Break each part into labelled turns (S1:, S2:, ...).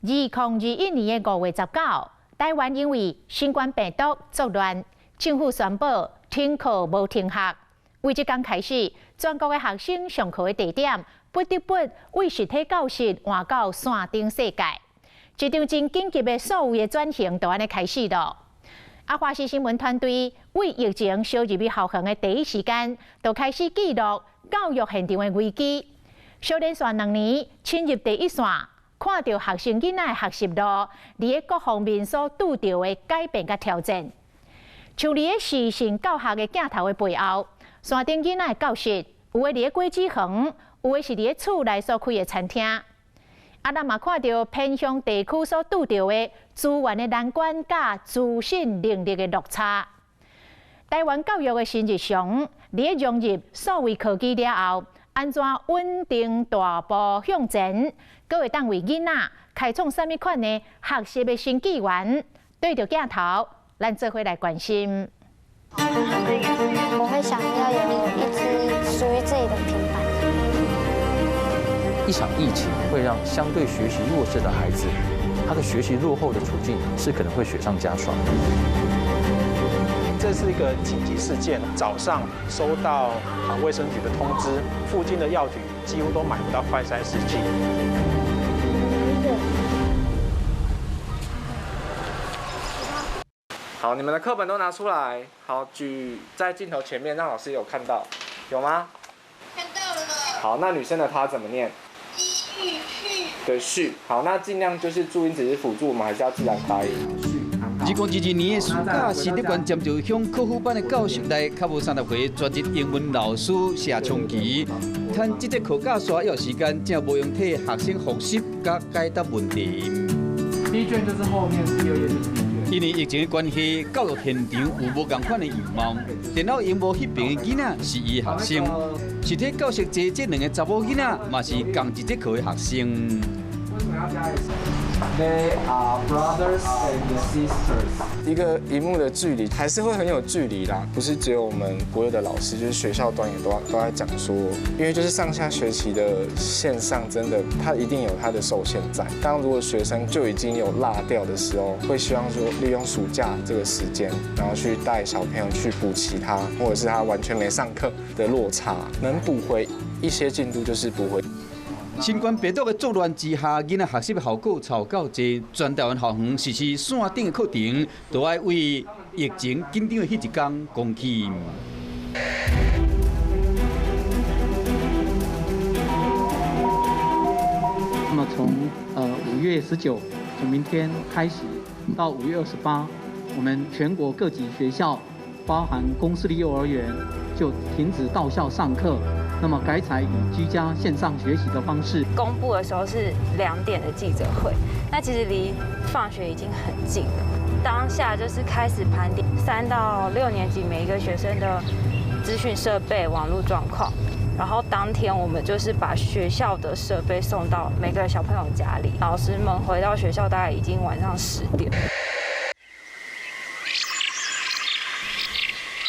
S1: 2021年5月19，台湾因为新冠病毒作乱，政府宣布停课无停学。为即天开始，全国的学生上课的地点不得不为实体教室换到线顶世界。这场真紧急的所有的转型，就安尼开始了。华视新闻团队为疫情烧入去校园的第一时间，就开始记录教育现场的危机。小连续2年侵入第一线，看到学生囡仔的学习路，伫各方面所拄到的改变甲挑战。像伫个视讯教学的镜头的背后，山顶囡仔的教室，有的伫个果子园，有的是伫个厝内所开的餐厅。咱嘛看到偏乡地区所拄到的资源的难关，甲资讯能力的落差。台湾教育的新日常，伫个融入数位科技了后，安怎稳定大步向前？阁会当为囡仔开创什么款的学习的新纪元？对着镜头，咱做伙来关心。
S2: 我会想要有一支属于自己的平板。
S3: 一场疫情会让相对学习弱势的孩子，他的学习落后的处境是可能会雪上加霜。
S4: 这是一个紧急事件，早上收到卫生局的通知，附近的药局几乎都买不到快筛试剂。
S5: 好，你们的课本都拿出来，好，举在镜头前面，让老师有看到，有吗？
S2: 看到了。
S5: 好，那女生的她怎么念？对，序。好，那尽量就是注音只是辅助，我们还是要自然发音。
S6: 2022年的暑假，新德县尖石乡科辅班的教室内，较无30岁专职英文老师谢长期，趁这节课假刷有时间，正无用替学生复习甲解答问题。
S5: 第一卷就是后面，第2页就是第一卷。
S6: 因为疫情的关系，教育现场有无共款的样貌。电脑荧幕迄边的囡仔是伊学生，实体教室坐这2个查某囡仔，嘛是共一节课的学生。
S5: They are brothers and sisters。
S7: 一个荧幕的距离还是会很有距离啦，不是只有我们所有的老师，就是学校端也都在讲说，因为就是上下学期的线上真的它一定有它的受限在。当如果学生就已经有落掉的时候，会希望说利用暑假这个时间，然后去带小朋友去补齐他，或者是他完全没上课的落差，能补回一些进度就是补回。
S6: 新冠病毒的作乱之下，囡仔学习的效果超够济。全台湾校园实施线顶的课程，都要为疫情紧张的迄一天讲起。
S8: 那么从5月19，从明天开始到5月28，我们全国各级学校，包含公私立幼儿园，就停止到校上课。 那么改采以居家线上学习的方式。
S9: 公布的时候是2点的记者会，那其实离放学已经很近了。当下就是开始盘点3到6年级每一个学生的资讯设备、网络状况，然后当天我们就是把学校的设备送到每个小朋友家里，老师们回到学校大概已经晚上10点。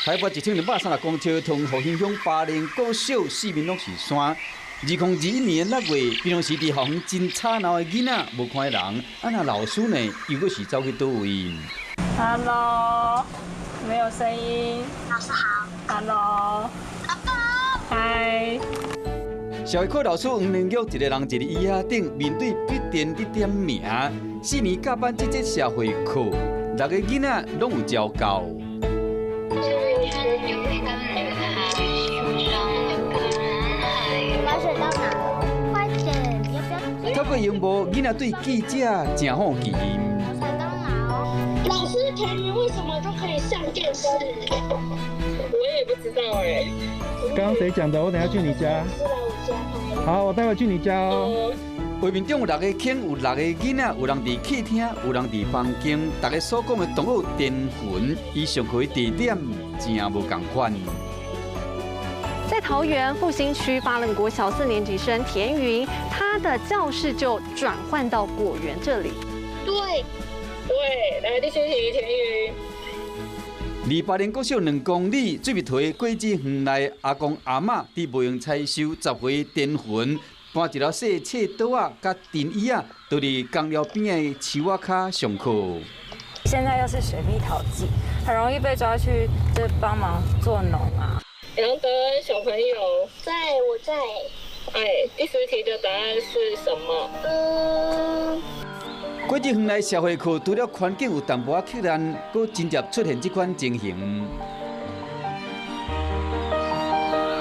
S6: 台北1236公车从复兴乡巴陵国小4面拢是山。2021年6月，平常时伫校园真吵闹的囡仔无看的人，那老师呢，又搁是走去倒位
S9: Hello， 没有声音。
S2: 老师好。
S9: Hello。爸爸。嗨。
S6: 社会科老师黄连玉一个人一个椅仔顶，面对笔电伫点名。4年教班这节社会课，6个囡仔拢有交教。 透过荧幕，囡仔对记者真好奇。
S10: 老师排名为什么都可以上电视？我也不知道哎。
S11: 刚刚谁讲的？我等下去你家。
S10: 是来我家。
S11: 好，我待会去你家哦。
S6: 画面中有6个坑，有6个囡仔，有人伫客厅，有人伫房间。大家所讲的同学颠魂，伊上课的地点真无共款。
S12: 在桃园复兴区巴仑国小4年级生田云，他的教室就转换到果园这里。
S10: 对，来你休息，田云。
S6: 离巴仑国小2公里，水蜜桃果子园内阿公阿嬷伫无用采收10回颠魂，搬一条细册桌啊、甲藤椅啊，都伫工寮边的树仔骹上课。
S9: 现在又是水蜜桃季，很容易被抓去就是帮忙做农啊。
S10: 杨德恩小朋友，我在。第10题的答案是什么？
S6: 过一远来社会课，除了环境有淡薄仔刻难，佫真接出现这款情形。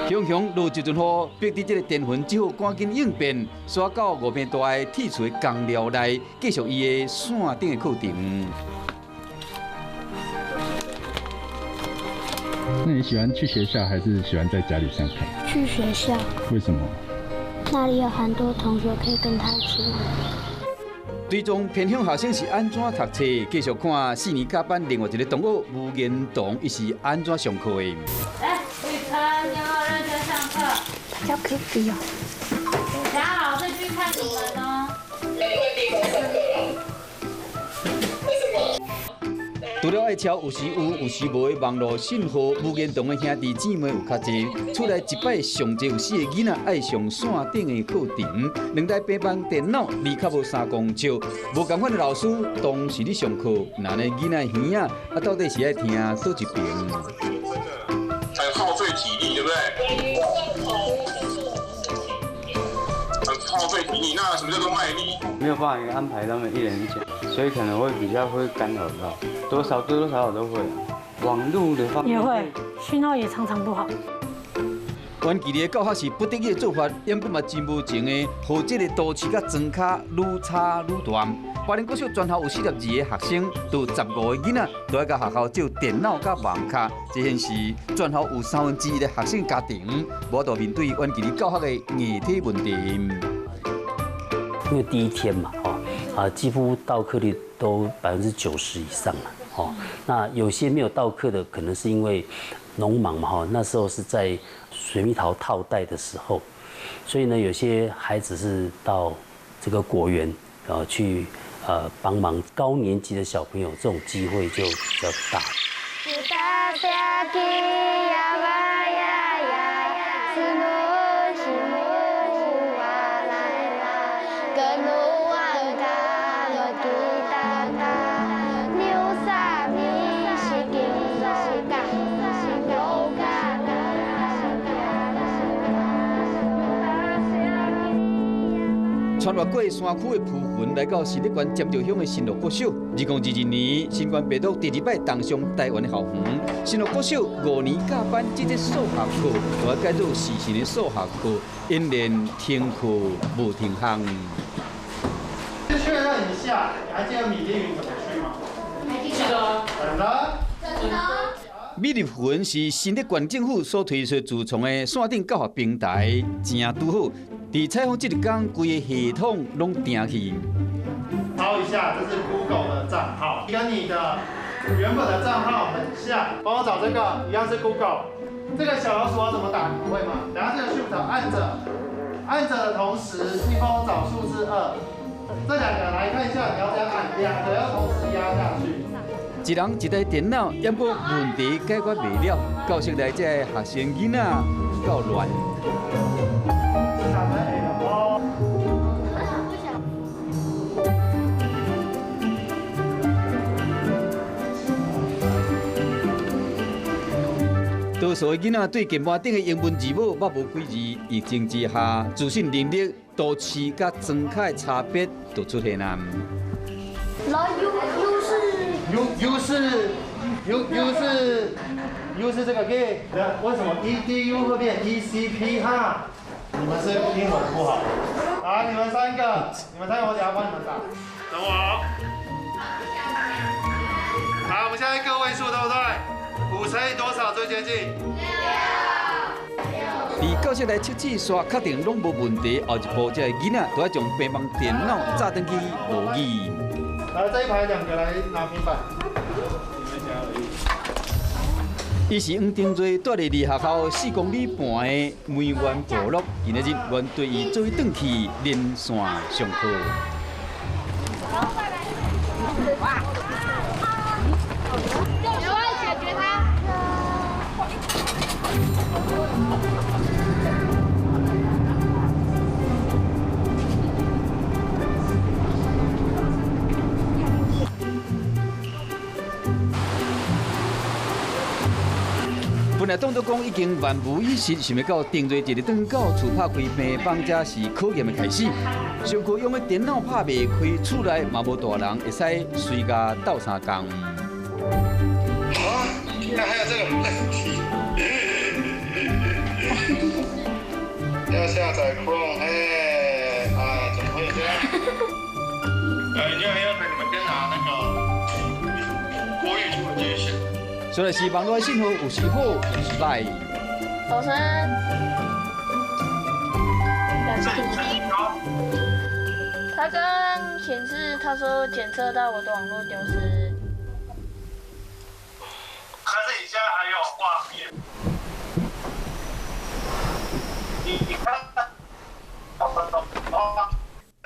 S6: 雄雄落一阵雨，逼伫这个电魂只好赶紧应变，刷到5片大的铁锤工寮内，继续伊的线顶的课程。
S11: 那你喜欢去学校，还是喜欢在家里上课？
S2: 去学校。
S11: 为什么？
S2: 那里有很多同学可以跟他一起玩。
S6: 追踪偏向学生是安怎读册？继续看4年甲班另外一个同学吴彦彤，伊是安怎上课的？
S13: 雨辰，你好认真上课。
S2: 他叫 Kitty 哦。
S13: 等下老师去看你们哦。
S6: 除了爱抄有时有有时无的网络信号，吴彦彤的兄弟姊妹有较侪。出来一摆上侪有4个囡仔爱上线顶的课程，2台平板电脑离较无3公尺。无共款的老师当时咧上课，那呢囡仔耳啊，到底是爱听倒一边？
S14: 很耗费体力，对不对？很耗费体力。那什么叫做卖力？
S15: 没有办法安排他们一人一讲，所以可能会比较会干扰到，多少都会。网络的方面
S16: 也会，讯号也常常不好。
S6: 阮记的教学是不得已的做法，因不嘛真无情的，让这个都市甲庄卡愈差愈大。花莲国小全校有42个学生，都15个囡仔都要甲学校借电脑甲网卡，这显示全校有1/3的学生家庭无度面对阮记的教学的硬体问题。
S17: 因为第一天嘛，几乎到课率都90%以上了，那有些没有到课的，可能是因为农忙嘛，那时候是在水蜜桃套袋的时候，所以呢，有些孩子是到这个果园去帮忙。高年级的小朋友这种机会就比较大。
S6: 穿越过山区的蒲云，来到新竹县尖石乡的新乐国小。2022年，新冠病毒第2摆登上台湾的校园。新乐国小5年甲班这节数学课，都要改做4成的数学课，因连停课无停项。
S18: 确认一下，你还记得米粒云怎么去吗？还记得。真的。
S6: 米粒云是新竹县政府所推出自创的线顶教学平台，正拄好。伫采访这个天，规个系统拢定去。
S18: 抄一下，这是 Google 的账号，跟你的原本的账号很像。帮我找这个，一样是 Google。这个小老鼠要怎么打？你会吗？等下这个 Shift 按着的同时，你帮我找数字2。这2个来看一下，你要这样按，2个要同时压下去。
S6: 一人一台电脑，也无问题解决袂了。教室内这学生囡仔够乱。多数的囡仔对键盘顶的英文字母捌无几字，疫情之下，自信能力、都市甲庄卡的差别就出现啦。
S18: U 是这个 G， 为什么 EDU 会变 ECP 哈？你们是英文不好。来，你们3个，我等下帮你们打。等我。好，我们现在个位数对不对？5乘以多少最接近
S6: ？6。伫教室内测试刷确定拢无问题，后一步这囡仔都要将平板电脑炸登去模拟。
S18: 来，这一排2个来拿平板。
S6: 伊是黄定瑞住伫离学校4公里半的梅园部落，今日原对伊做转去连线上课。本来当作讲已经万无一失，想要到定做一日转到厝拍开平房，才是考验的开始。上课用的电脑拍袂开，厝内嘛无大人会使随家斗相共。
S14: 那还有这个问题，要下载 Chrome， 怎么会这样？因为要你们先拿那个国语出的界限。
S6: 虽然是网络信号有时好有时歹。
S2: 老师，他刚显示他说检测到我的网络丢失。
S18: 可是你现在还有画面，你看。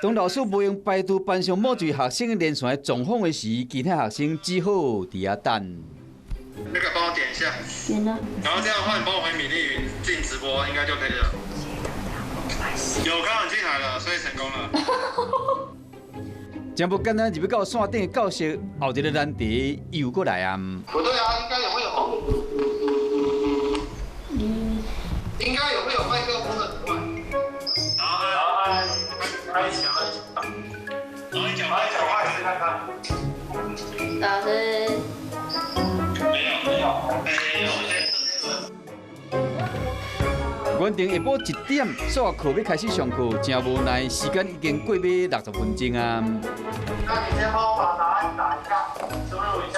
S6: 当老师无用排除班上某一学生的连线状况的时，其他学生只好伫遐等。
S14: 那个帮我点一下，
S2: 点了。
S14: 然后这样的话，你帮我回米粒鱼进直播，应该就可以了。有刚好进来了，所以成功了。
S6: 真不简单，入去到线顶的教室，后一个难题又过来啊！
S14: 不对啊，应该也会有。应该也会有麦克风的图案。然后开一下，然后你讲话试看看。
S2: 老师。
S14: 没有。
S6: 原定下晡1点，数学课要开始上课，真无奈，时间已经过尾60分钟啊！
S18: 那你先帮我把答案打一下，输入一下。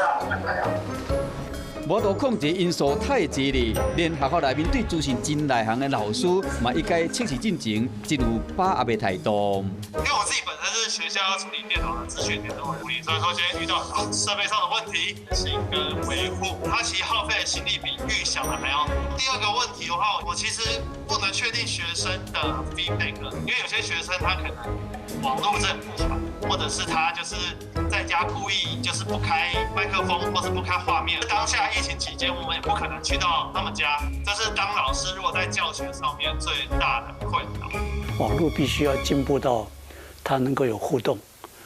S6: 无多控制因素太济哩，连学校内面对资讯真内行的老师，嘛一概测试进程，一如把握的态度。
S18: 因为我自己本身是学校要处理电脑的资讯点的问题，所以说今天遇到设备上的问题，新跟维护，它其实耗费的心力比预想的还要多。第二个问题的话，我其实不能确定学生的 feedback， 因为有些学生他可能网络真的不好，或者是他就是在家故意就是不开麦克风或是不开画面。当下疫情期间，我们也不可能去到他们家，这是当老师如果在教学上面最大的困扰。
S19: 网络必须要进步到它能够有互动，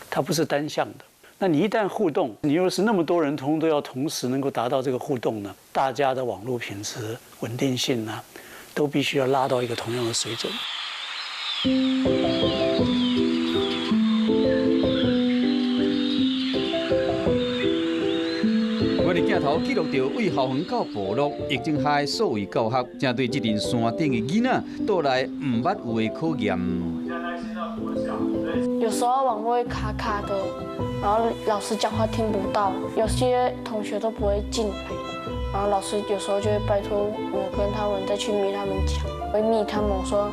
S19: 它不是单向的。那你一旦互动，你又是那么多人都要同时能够达到这个互动呢？大家的网络品质、稳定性呢，都必须要拉到一个同样的水准。我的镜头记录到为校园到部落疫情下所谓教学，正对这阵山顶的囡仔带来唔捌有的考验。
S2: 有时候网络会卡卡的，然后老师讲话听不到，有些同学都不会进来，然后老师有时候就会拜托我跟他们再去密他们讲，会密他们说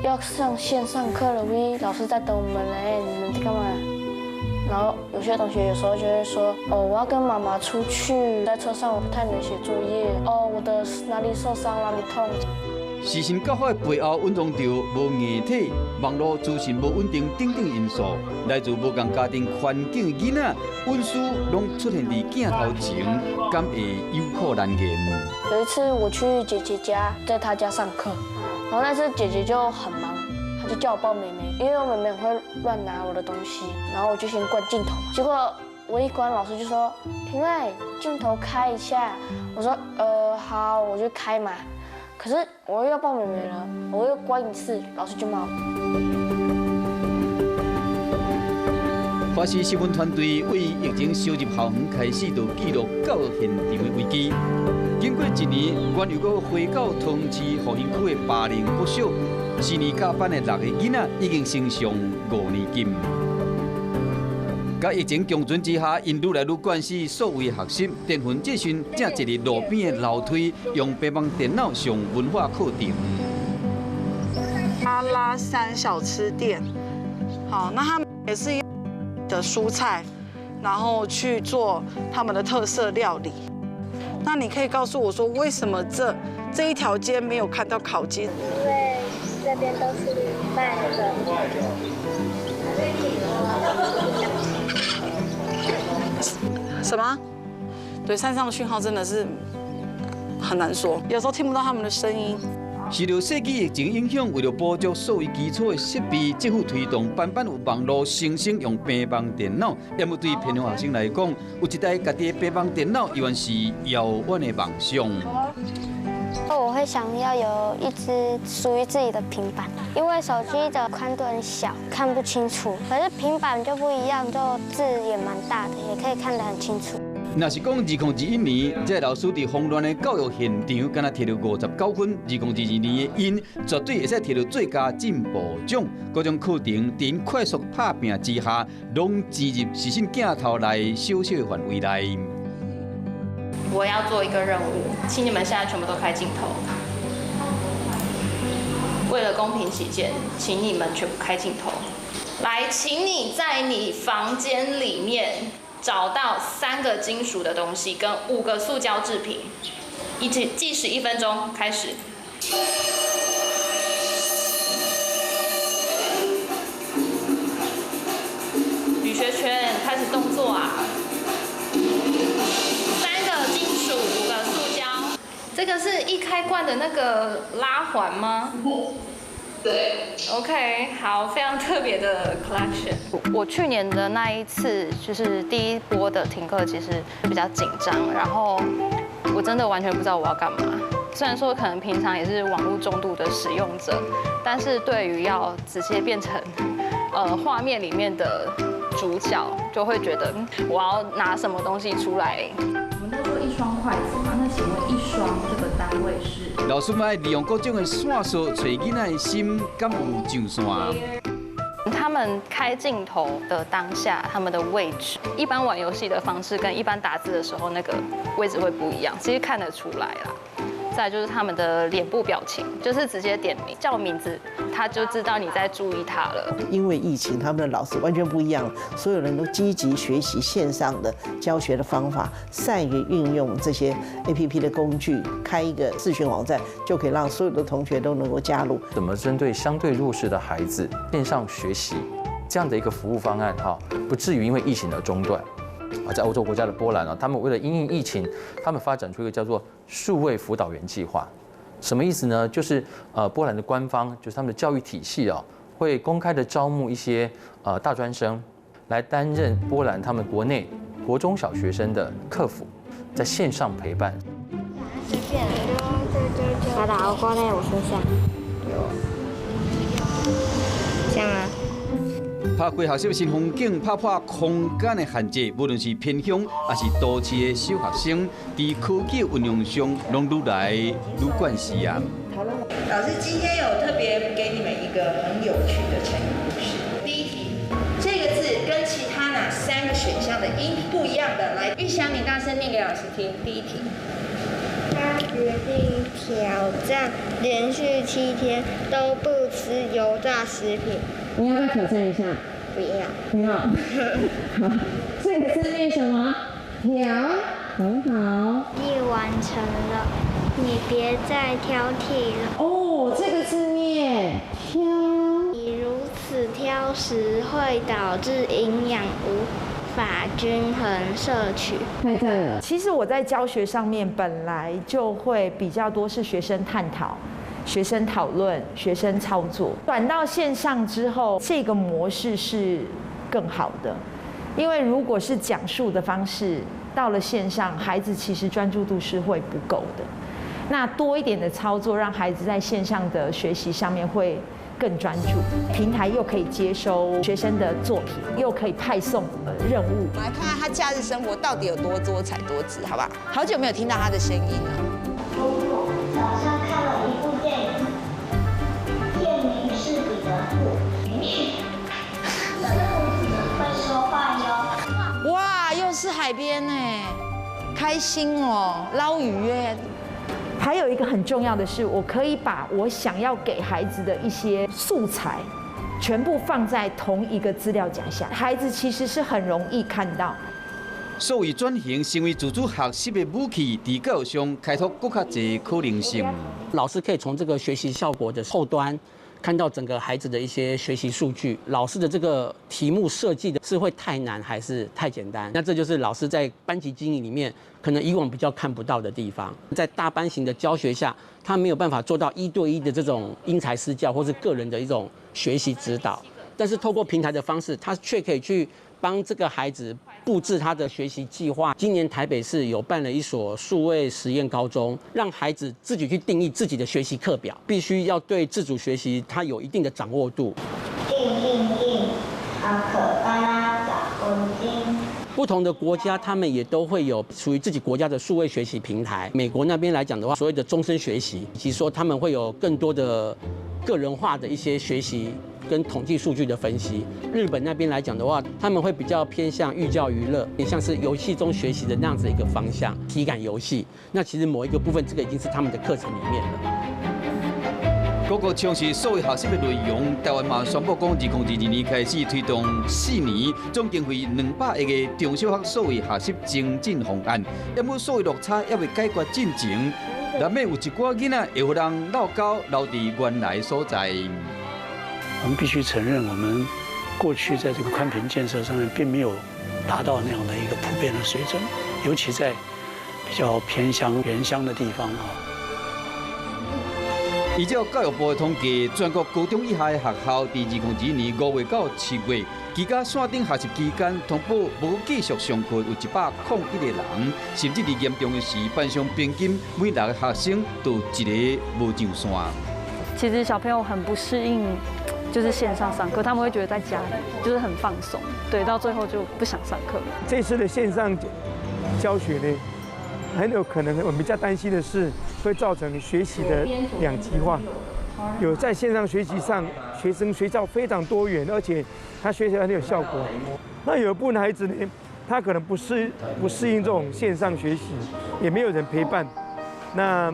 S2: 要上线上课了喂，老师在等我们嘞，你们在干嘛？然后有些同学有时候就会说，我要跟妈妈出去，在车上我不太能写作业，我的哪里受伤哪里痛。
S6: 师生教学的背后运动着无硬体、网络资讯无稳定等等因素，来自无共家庭环境的囡仔，运输拢出现伫镜头前，敢会有苦难言。
S2: 有一次我去姐姐家，在她家上课，然后那次姐姐就很忙，她就叫我抱妹妹，因为我妹妹很会乱拿我的东西，然后我就先关镜头，结果我一关，老师就说：“婷瑞，镜头开一下。”我说：“好，我就开嘛。”可是我又要抱妹妹了，我又关一次，老师就骂我。
S6: 华视新闻团队为疫情烧入校园开始，就记录教育现场的危机。经过1年，原又搁回到通知互因区的霸凌不少。4年加班的6个囡仔已经升上5年级。甲疫情共存之下，因愈来愈惯势所谓学习淀粉这阵正一日路边的楼梯，用白板电脑上文化课程。
S20: 阿拉山小吃店，好，那他们也是用的蔬菜，然后去做他们的特色料理。那你可以告诉我说，为什么这一条街没有看到烤鸡？
S10: 因为这边都是卖的。
S20: 什么？对，山上的讯号真的是很难说，有时候听不到他们的声音。
S6: 受到世纪疫情影响，为了补足所谓基础的设备，政府推动班班有网络生用平板电脑。因为对偏乡学生来讲，有一台家己的平板电脑，依然是遥远的梦想。
S21: 我会想要有一支属于自己的平板，因为手机的宽度很小，看不清楚。可是平板就不一样，就字也蛮大的，也可以看得很清楚。
S6: 若是讲2021年，这老师伫慌乱的教育现场，敢若摕到59分；2022年的因绝对会使摕到最佳进步奖。各种课程在因快速拍拼之下，拢挤入视线镜头内小小的范围内。
S22: 我要做一个任务，请你们现在全部都开镜头。为了公平起见，请你们全部开镜头。来，请你在你房间里面找到3个金属的东西跟5个塑胶制品，计时1分钟，开始。吕学全，开始动作啊！3个金属，5个塑胶。这个是一开罐的那个拉环吗？对 ，OK， 好，非常特别的 collection。我去年的那一次就是第一波的停课，其实比较紧张，然后我真的完全不知道我要干嘛。虽然说可能平常也是网络重度的使用者，但是对于要直接变成画面里面的主角，就会觉得我要拿什么东西出来。我们都说1双筷子嘛，那请问1双这个单位是？
S6: 老师们爱利用各种的线索，找囡仔的心，敢有上线？
S22: 他们开镜头的当下，他们的位置，一般玩游戏的方式跟一般打字的时候那个位置会不一样，其实看得出来啦。再来就是他们的脸部表情，就是直接点名叫名字，他就知道你在注意他了。
S23: 因为疫情，他们的老师完全不一样，所有人都积极学习线上的教学的方法，善于运用这些 APP 的工具，开一个视讯网站就可以让所有的同学都能够加入。
S3: 怎么针对相对弱势的孩子线上学习这样的一个服务方案不至于因为疫情而中断。在欧洲国家的波兰他们为了因应疫情，他们发展出一个叫做数位辅导员计划。什么意思呢？就是波兰的官方，就是他们的教育体系会公开的招募一些大专生来担任波兰他们国内国中小学生的客服，在线上陪伴。
S21: 随便，把打欧挂在我身上。这样啊。
S6: 拍开学习新风景，拍破空间的限制，无论是偏乡还是都市的小学生，在科技运用上，拢愈来愈惯习啊。
S24: 老师今天有特别给你们一个很有趣的成语故事。第一题，这个字跟其他哪3个选项的音不一样的？来，玉香，你大声念给老师听。第一题。
S21: 他决定挑战连续7天都不吃油炸食品。
S25: 你要不要挑战一下？
S21: 不要。
S25: 不要。好，这个字念什么？挑，很好。
S21: 你完成了，你别再挑剔了。
S25: 哦，这个字念挑。
S21: 你如此挑食，会导致营养无法均衡摄取。
S25: 太赞了！
S26: 其实我在教学上面本来就会比较多是学生探讨、学生讨论、学生操作。转到线上之后，这个模式是更好的，因为如果是讲述的方式，到了线上，孩子其实专注度是会不够的。那多一点的操作，让孩子在线上的学习上面会更专注，平台又可以接收学生的作品，又可以派送任务。
S24: 我们来看看他假日生活到底有多多彩多姿，好不好？好久没有听到他的声音了。
S21: 早上看了一部电影，片名是彼得兔。这兔子会说话哟。
S24: 哇，又是海边呢，开心哦，捞鱼耶。
S26: 还有一个很重要的是，我可以把我想要给孩子的一些素材，全部放在同一个资料夹下，孩子其实是很容易看到。
S6: 所谓转型成为自主学习的武器，在教育上开拓更加多可能性。
S27: 老师可以从这个学习效果的后端，看到整个孩子的一些学习数据。老师的这个题目设计的是会太难还是太简单？那这就是老师在班级经营里面可能以往比较看不到的地方。在大班型的教学下，他没有办法做到1对1的这种因材施教，或是个人的一种学习指导。但是透过平台的方式，他却可以去帮这个孩子布置他的学习计划。今年台北市有办了一所数位实验高中，让孩子自己去定义自己的学习课表，必须要对自主学习他有一定的掌握度。
S21: 可巴找公斤。
S27: 不同的国家，他们也都会有属于自己国家的数位学习平台。美国那边来讲的话，所谓的终身学习，以及说他们会有更多的个人化的一些学习跟统计数据的分析。日本那边来讲的话，他们会比较偏向寓教于乐，也像是游戏中学习的那样子一个方向，体感游戏。那其实某一个部分，这个已经是他们的课程里面了。
S6: 各个从事数位学习的内容，台湾嘛宣布讲，2022年开始推动4年，总经费200亿的中小学数位学习精进方案。因为数位落差也未解决进程，难免有一寡囡仔会互人落高留伫原来所在。
S19: 我们必须承认，我们过去在这个宽频建设上面并没有达到那样的一个普遍的水准，尤其在比较偏乡、原乡的地方啊。
S6: 依照教育部的统计，全国高中以下的学校，伫2021年5月到7月期间线顶学习期间，通报无继续上课有101个人，甚至伫严重的是，班上平均每6个学生都一个无上线。
S1: 其实小朋友很不适应，就是线上上课，他们会觉得在家里就是很放松，对，到最后就不想上课。
S4: 这次的线上教学呢，很有可能我们比较担心的是，会造成学习的两极化。有在线上学习上，学生学校非常多元，而且他学起来很有效果。那有一部分孩子呢，他可能不适应这种线上学习，也没有人陪伴。那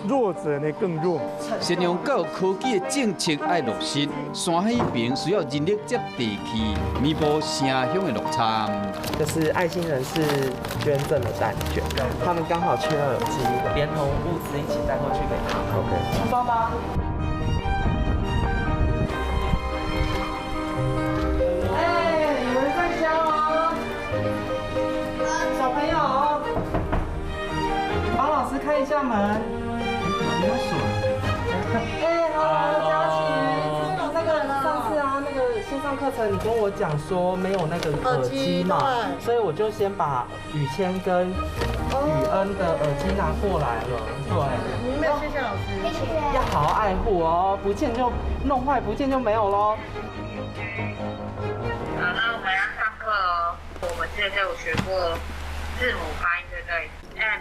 S4: 弱者呢更弱。
S6: 善用教育科技的政策爱落实，山海平需要人力接地气，弥补城乡的落差。
S5: 这是爱心人士捐赠的蛋卷，他们刚好缺耳机，连同物资一起带过去给他们。OK， 出发吧。
S25: 哎，有人在家吗？小朋友，帮老师开一下门。没有锁。哎 ，Hello， 佳琪，那个上次啊，那个线上课程，你跟我讲说没有那个耳机嘛，所以我就先把雨谦跟雨恩的耳机拿过来了。对，没有，谢谢老师，谢谢。要好好爱护哦，不见就弄坏，不见就没有喽。
S10: 好，那我们要上课哦。我们这个有学过字母发音，对不对 ？M。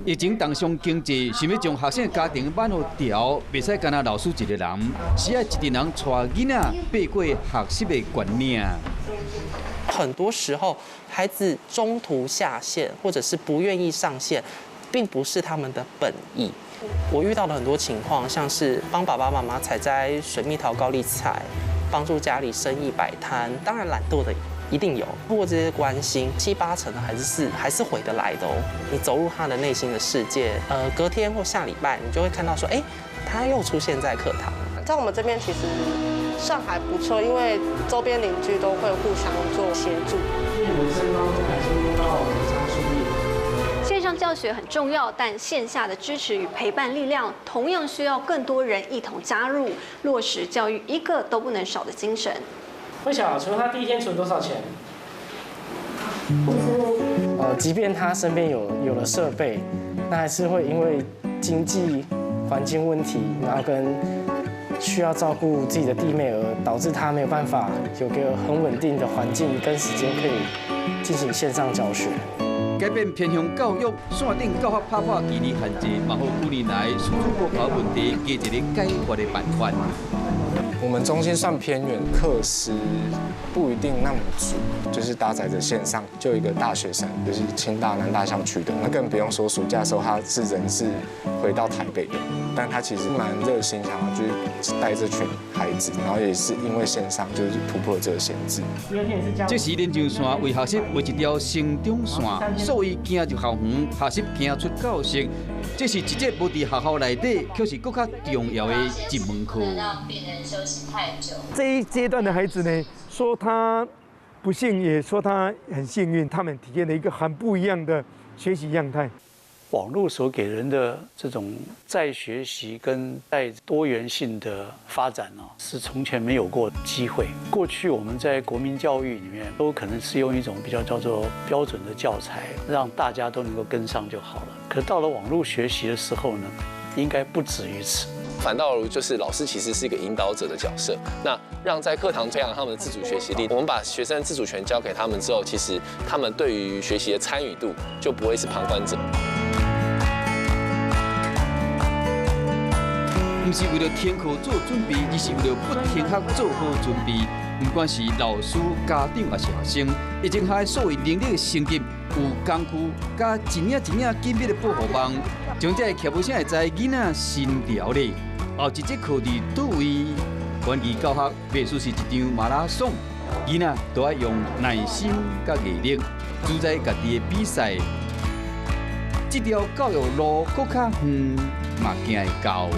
S6: 疫情当上经济，想要将学生的家庭挽好调，袂使干那老师一个人，是要一群人带囡仔爬过学习的关念。
S7: 很多时候，孩子中途下线或者是不愿意上线，并不是他们的本意。我遇到的很多情况，像是帮爸爸妈妈采摘水蜜桃、高丽菜，帮助家里生意摆摊，当然懒惰的一定有。通过这些关心，7、8成的还是回得来的哦。你走入他的内心的世界，隔天或下礼拜，你就会看到说，哎，他又出现在课堂。
S8: 在我们这边其实算还不错，因为周边邻居都会互相做协助。
S9: 线上教学很重要，但线下的支持与陪伴力量同样需要更多人一同加入，落实教育一个都不能少的精神。
S12: 会想存他第一天存多少钱？即便他身边有了设备，那还是会因为经济环境问题，然后跟需要照顾自己的弟妹而导致他没有办法有个很稳定的环境跟时间可以进行线上教学。
S6: 改变偏向教育，线顶教学拍破距离限制，嘛好5年来师资国考问题加一个解决的办法。
S28: 我们中心算偏远，课时不一定那么足，就是搭载着线上，就有一个大学生，就是清大、南大校区的，那更不用说暑假的时候他是人是回到台北的，但他其实蛮热心，想要去带这群孩子，然后也是因为线上就是突破这个限制。
S6: 这是连上线为学习为一条成长线，所以行入校园，学习行出教室。这是一节无伫学校内底，却是更加重要的一门课。
S10: 让病人休息太久。
S4: 这一阶段的孩子呢，说他不幸，也说他很幸运，他们体验了一个很不一样的学习样态。
S19: 网络所给人的这种再学习跟再多元性的发展呢，是从前没有过机会。过去我们在国民教育里面都可能是用一种比较叫做标准的教材，让大家都能够跟上就好了。可到了网络学习的时候呢，应该不止于此。
S2: 反倒就是老师其实是一个引导者的角色，那让在课堂培养他们的自主学习力。我们把学生自主权交给他们之后，其实他们对于学习的参与度就不会是旁观者。
S6: 不是为了填课做准备，而是为了不停学做好准备。不管是老师、家长还是学生，已经还所谓能力的成绩，有工具加一领一领紧密的保护网，将这脚步声会知囡仔心了咧。后一节课伫倒位，关于教学袂输是一场马拉松，囡仔都要用耐心甲毅力，主宰家己的比赛。这条教育路搁较远，嘛行会到。